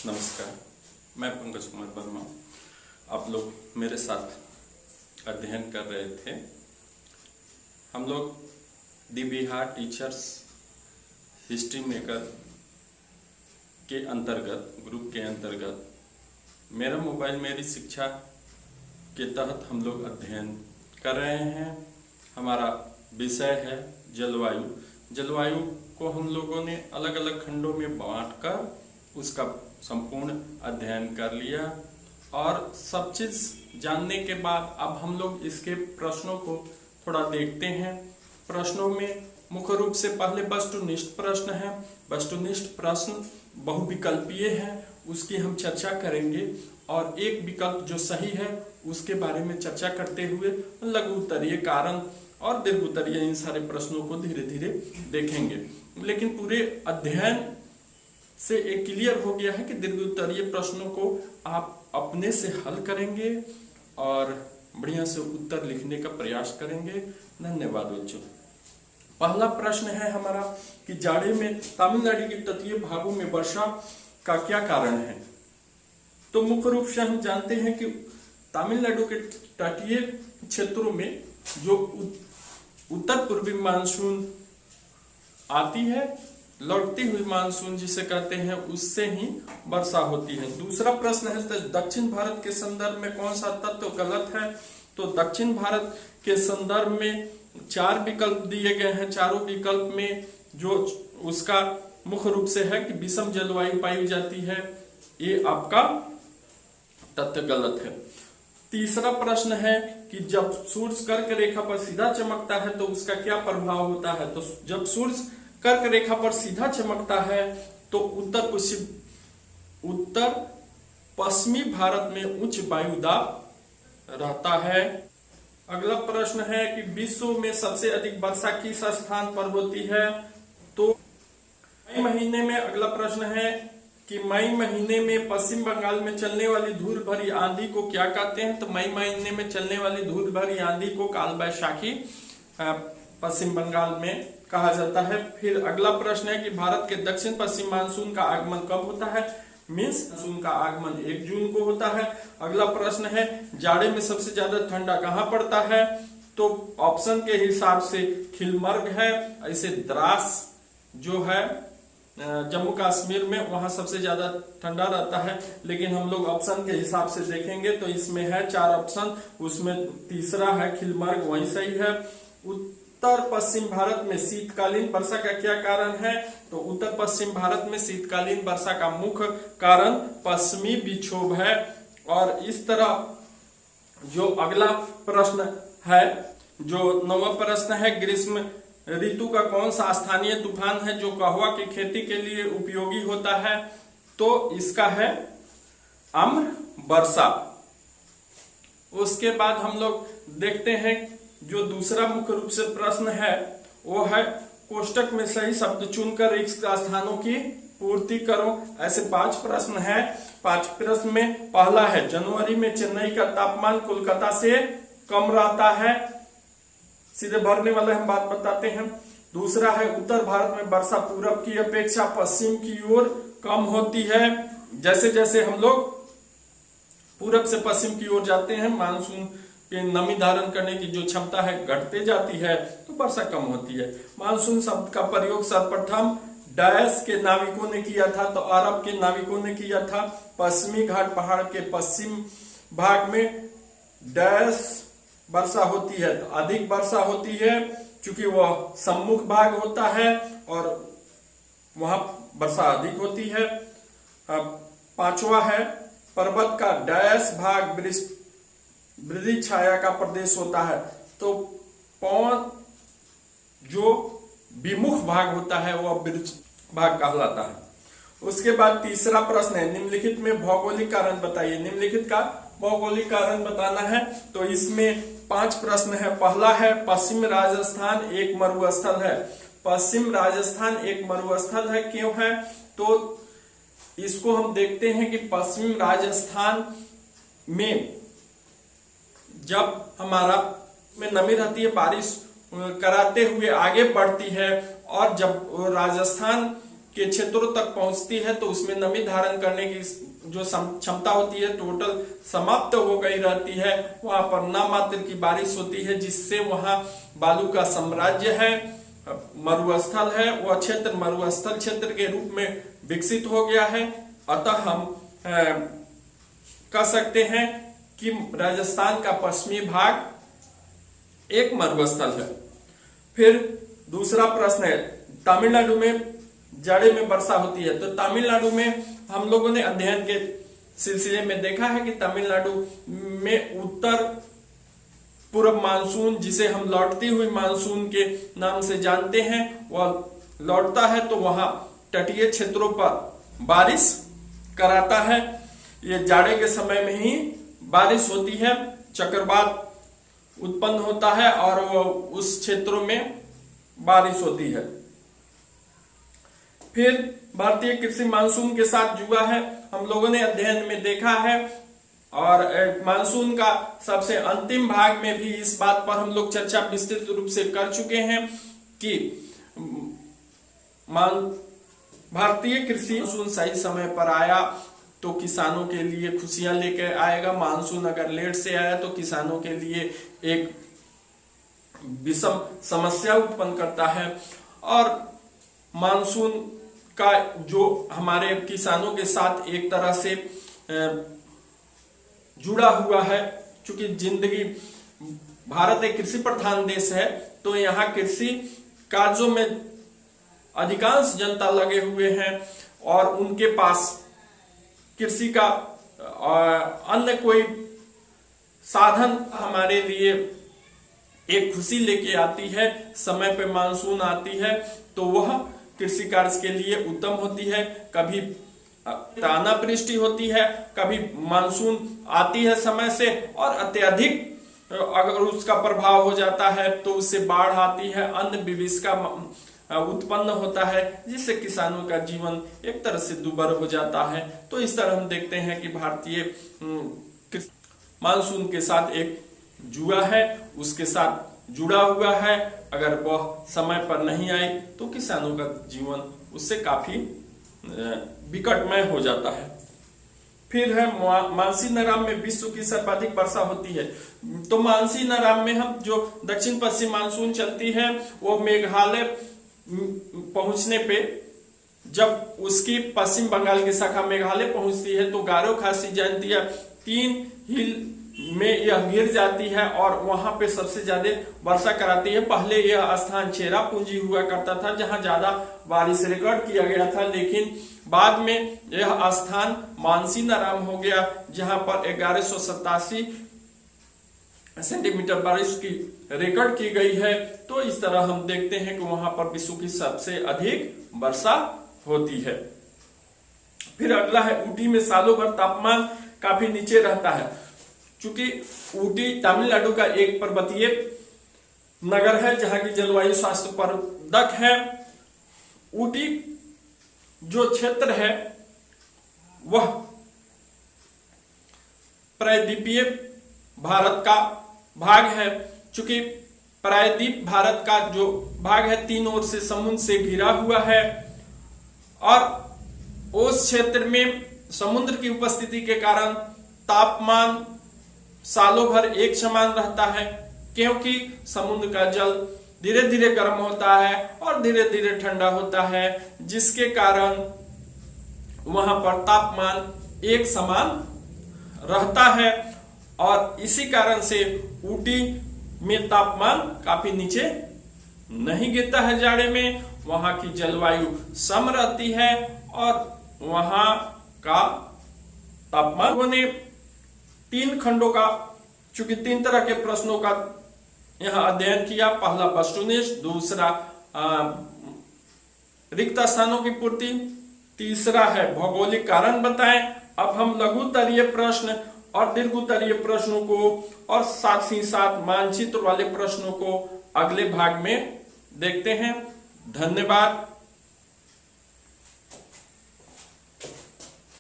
नमस्कार, मैं पंकज कुमार वर्मा। आप लोग मेरे साथ अध्ययन कर रहे थे। हम लोग दी बिहार टीचर्स हिस्ट्री मेकर के अंतर्गत, ग्रुप के अंतर्गत मेरा मोबाइल मेरी शिक्षा के तहत हम लोग अध्ययन कर रहे हैं। हमारा विषय है जलवायु। जलवायु को हम लोगों ने अलग अलग खंडों में बांटकर उसका संपूर्ण अध्ययन कर लिया और सब चीज जानने के बाद अब हम लोग इसके प्रश्नों को थोड़ा देखते हैं। प्रश्नों में मुख्य रूप से पहले वस्तुनिष्ठ प्रश्न है। वस्तुनिष्ठ प्रश्न बहुविकल्पीय है, उसकी हम चर्चा करेंगे और एक विकल्प जो सही है उसके बारे में चर्चा करते हुए लघु उत्तरीय, कारण और दीर्घ उत्तरीय इन सारे प्रश्नों को धीरे धीरे देखेंगे। लेकिन पूरे अध्ययन से एक क्लियर हो गया है कि दीर्घ उत्तरीय प्रश्नों को आप अपने से हल करेंगे और बढ़िया से उत्तर लिखने का प्रयास करेंगे। धन्यवाद बच्चों। पहला प्रश्न है हमारा कि जाड़े में तमिलनाडु के तटीय भागों में वर्षा का क्या कारण है। तो मुख्य रूप से हम जानते हैं कि तमिलनाडु के तटीय क्षेत्रों में जो उत्तर पूर्वी मानसून आती है, लौटती हुई मानसून जिसे कहते हैं, उससे ही वर्षा होती है। दूसरा प्रश्न है दक्षिण भारत के संदर्भ में कौन सा तत्व गलत है। तो दक्षिण भारत के संदर्भ में 4 विकल्प दिए गए हैं। चारों विकल्प में जो उसका मुख्य रूप से है कि विषम जलवायु पाई जाती है, ये आपका तथ्य गलत है। तीसरा प्रश्न है कि जब सूर्य कर्क रेखा पर सीधा चमकता है तो उसका क्या प्रभाव होता है। तो जब सूर्य कर्क रेखा पर सीधा चमकता है तो उत्तर पश्चिमी भारत में उच्च वायु दाब रहता है। अगला प्रश्न है कि विश्व में सबसे अधिक वर्षा किस स्थान पर होती है। तो मई महीने में, अगला प्रश्न है कि मई महीने में पश्चिम बंगाल में चलने वाली धूल भरी आंधी को क्या कहते हैं। तो मई महीने में चलने वाली धूल भरी आंधी को काल वैशाखी पश्चिम बंगाल में कहा जाता है। फिर अगला प्रश्न है कि भारत के दक्षिण पश्चिम मानसून का आगमन कब होता है। मानसून का आगमन 1 जून को होता है। अगला प्रश्न है जाड़े में सबसे ज्यादा ठंडा कहाँ पड़ता है। तो ऑप्शन के हिसाब से खिलमर्ग है, ऐसे द्रास जो है जम्मू कश्मीर में, वहां सबसे ज्यादा ठंडा रहता है। लेकिन हम लोग ऑप्शन के हिसाब से देखेंगे तो इसमें है 4 ऑप्शन, उसमें तीसरा है खिलमर्ग, वही सही है। उत्तर पश्चिम भारत में शीतकालीन वर्षा का क्या कारण है। तो उत्तर पश्चिम भारत में शीतकालीन वर्षा का मुख्य कारण पश्चिमी विक्षोभ है। और इस तरह जो अगला प्रश्न है, जो 9वां प्रश्न है, ग्रीष्म ऋतु का कौन सा स्थानीय तूफान है जो कहवा की खेती के लिए उपयोगी होता है। तो इसका है आम्र वर्षा। उसके बाद हम लोग देखते हैं जो दूसरा मुख्य रूप से प्रश्न है वो है कोष्टक में सही शब्द चुनकर रिक्त स्थानों की पूर्ति करो। ऐसे 5 प्रश्न है। 5 प्रश्न में पहला है जनवरी में चेन्नई का तापमान कोलकाता से कम रहता है। सीधे भरने वाले हम बात बताते हैं। दूसरा है उत्तर भारत में वर्षा पूरब की अपेक्षा पश्चिम की ओर कम होती है। जैसे जैसे हम लोग पूरब से पश्चिम की ओर जाते हैं, मानसून के नमी धारण करने की जो क्षमता है घटते जाती है तो वर्षा कम होती है। मानसून शब्द का प्रयोग सर्वप्रथम डैश के नाविकों ने किया था, तो अरब के नाविकों ने किया था। पश्चिमी घाट पहाड़ के पश्चिम भाग में डैश वर्षा होती है, तो अधिक वर्षा होती है क्योंकि वह सम्मुख भाग होता है और वहां वर्षा अधिक होती है। 5वां है पर्वत का डैश भाग वृद्धि छाया का प्रदेश होता है। तो पवन जो विमुख भाग होता है वह वृक्ष भाग कहलाता है। उसके बाद तीसरा प्रश्न है निम्नलिखित में भौगोलिक कारण बताइए। निम्नलिखित का भौगोलिक कारण बताना है। तो इसमें 5 प्रश्न है। पहला है पश्चिम राजस्थान एक मरुस्थल है। पश्चिम राजस्थान एक मरुस्थल है, क्यों है। तो इसको हम देखते हैं कि पश्चिम राजस्थान में जब हमारा में नमी रहती है, बारिश कराते हुए आगे बढ़ती है, और जब राजस्थान के क्षेत्रों तक पहुंचती है तो उसमें नमी धारण करने की जो क्षमता होती है टोटल समाप्त हो गई रहती है। वहां पर नामात्र की बारिश होती है, जिससे वहां बालू का साम्राज्य है, मरुस्थल है, वह क्षेत्र मरुस्थल क्षेत्र के रूप में विकसित हो गया है। अतः हम कह सकते हैं कि राजस्थान का पश्चिमी भाग एक मरुस्थल है। फिर दूसरा प्रश्न है, तमिलनाडु में जाड़े में वर्षा होती है। तो तमिलनाडु में हम लोगों ने अध्ययन के सिलसिले में देखा है कि तमिलनाडु में उत्तर पूर्व मानसून, जिसे हम लौटती हुई मानसून के नाम से जानते हैं, वह लौटता है तो वहां तटीय क्षेत्रों पर बारिश कराता है। ये जाड़े के समय में ही बारिश होती है, चक्रवात उत्पन्न होता है और उस क्षेत्रों में बारिश होती है। फिर भारतीय कृषि मानसून के साथ जुड़ा है, हम लोगों ने अध्ययन में देखा है। और मानसून का सबसे अंतिम भाग में भी इस बात पर हम लोग चर्चा विस्तृत रूप से कर चुके हैं कि भारतीय कृषि मानसून सही समय पर आया तो किसानों के लिए खुशियां लेकर आएगा। मानसून अगर लेट से आया तो किसानों के लिए एक विषम समस्या उत्पन्न करता है। और मानसून का जो हमारे किसानों के साथ एक तरह से जुड़ा हुआ है, क्योंकि जिंदगी भारत एक कृषि प्रधान देश है, तो यहाँ कृषि कार्यों में अधिकांश जनता लगे हुए हैं और उनके पास कृषि का अन्य कोई साधन हमारे लिए एक खुशी लेके आती है। समय पे मानसून आती है तो वह कृषि कार्य के लिए उत्तम होती है। कभी अनावृष्टि होती है, कभी मानसून आती है समय से और अत्यधिक अगर उसका प्रभाव हो जाता है तो उससे बाढ़ आती है, अन्न विभीषिका उत्पन्न होता है, जिससे किसानों का जीवन एक तरह से दुर्भर हो जाता है। तो इस तरह हम देखते हैं कि भारतीय मानसून के साथ एक जुआ है, उसके साथ जुड़ा हुआ है। अगर वह समय पर नहीं आई तो किसानों का जीवन उससे काफी विकटमय हो जाता है। फिर है मानसीनाराम में विश्व की सर्वाधिक वर्षा होती है। तो मानसीनाराम में हम जो दक्षिण पश्चिम मानसून चलती है वो मेघालय पहुंचने पे, जब उसकी पश्चिम बंगाल की शाखा मेघालय पहुंचती है तो गारो खासी जयंतिया 3 हिल में यह गिर जाती है और वहां पे सबसे ज्यादा वर्षा कराती है। पहले यह स्थान चेरापूंजी हुआ करता था जहां ज्यादा बारिश रिकॉर्ड किया गया था, लेकिन बाद में यह स्थान मानसीनाराम हो गया जहां पर 1187 सेंटीमीटर बारिश की रिकॉर्ड की गई है। तो इस तरह हम देखते हैं कि वहां पर विश्व की सबसे अधिक वर्षा होती है। फिर अगला है ऊटी में सालों भर तापमान काफी नीचे रहता है। चूंकि ऊटी तमिलनाडु का एक पर्वतीय नगर है जहां की जलवायु स्वास्थ्यवर्धक है। ऊटी जो क्षेत्र है वह प्रायद्वीपीय भारत का भाग है। चूंकि प्रायद्वीप भारत का जो भाग है 3 ओर से समुद्र से घिरा हुआ है और उस क्षेत्र में समुद्र की उपस्थिति के कारण तापमान सालों भर एक समान रहता है, क्योंकि समुद्र का जल धीरे धीरे गर्म होता है और धीरे धीरे ठंडा होता है, जिसके कारण वहां पर तापमान एक समान रहता है। और इसी कारण से ऊटी में तापमान काफी नीचे नहीं गिरता है जाड़े में। वहां की जलवायु सम रहती है और वहां का तापमान ने 3 खंडों का, चूंकि 3 तरह के प्रश्नों का यहां अध्ययन किया। पहला वस्तुनिष्ठ, दूसरा रिक्त स्थानों की पूर्ति, तीसरा है भौगोलिक कारण बताएं। अब हम लघु तरीय प्रश्न और दीर्घ तरीय प्रश्नों को और साथ ही साथ मानचित्र वाले प्रश्नों को अगले भाग में देखते हैं। धन्यवाद।